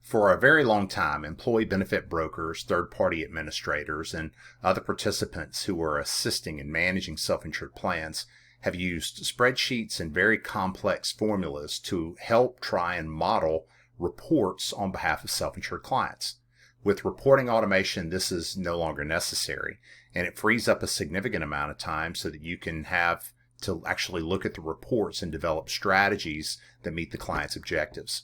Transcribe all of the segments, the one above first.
For a very long time, employee benefit brokers, third-party administrators, and other participants who are assisting in managing self-insured plans have used spreadsheets and very complex formulas to help try and model reports on behalf of self-insured clients. With reporting automation, this is no longer necessary, and it frees up a significant amount of time so that you can have to actually look at the reports and develop strategies that meet the client's objectives.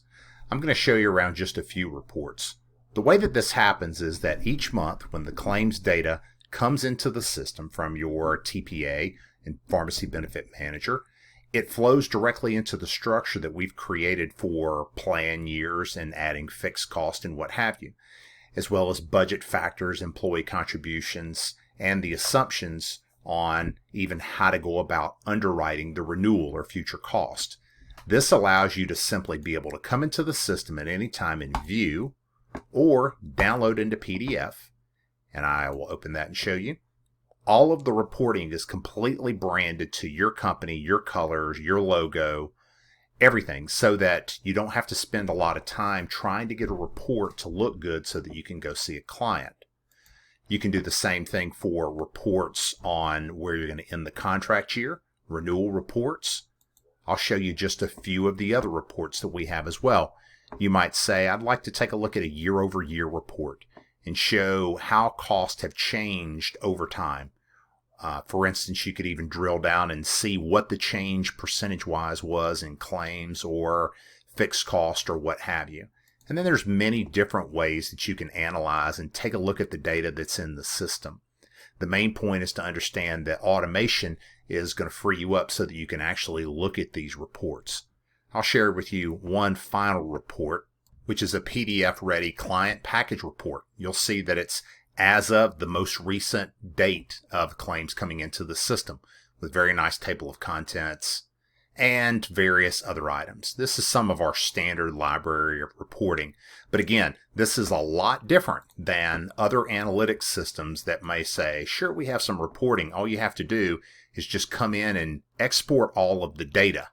I'm going to show you around just a few reports. The way that this happens is that each month when the claims data comes into the system from your TPA and pharmacy benefit manager, it flows directly into the structure that we've created for plan years and adding fixed cost and what have you, as well as budget factors, employee contributions, and the assumptions on even how to go about underwriting the renewal or future cost. This allows you to simply be able to come into the system at any time and view or download into PDF, and I will open that and show you. All of the reporting is completely branded to your company, your colors, your logo, everything, so that you don't have to spend a lot of time trying to get a report to look good so that you can go see a client. You can do the same thing for reports on where you're going to end the contract year, renewal reports. I'll show you just a few of the other reports that we have as well. You might say, I'd like to take a look at a year-over-year report and show how costs have changed over time. For instance, you could even drill down and see what the change percentage-wise was in claims or fixed cost or what have you. And then there's many different ways that you can analyze and take a look at the data that's in the system. The main point is to understand that automation is going to free you up so that you can actually look at these reports. I'll share with you one final report, which is a PDF-ready client package report. You'll see that it's as of the most recent date of claims coming into the system, with very nice table of contents and various other items. This is some of our standard library of reporting. But again, this is a lot different than other analytics systems that may say, sure, we have some reporting. All you have to do is just come in and export all of the data.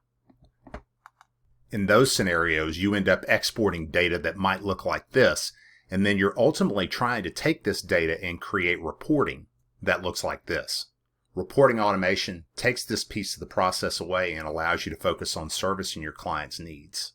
In those scenarios, you end up exporting data that might look like this, and then you're ultimately trying to take this data and create reporting that looks like this. Reporting automation takes this piece of the process away and allows you to focus on servicing your clients' needs.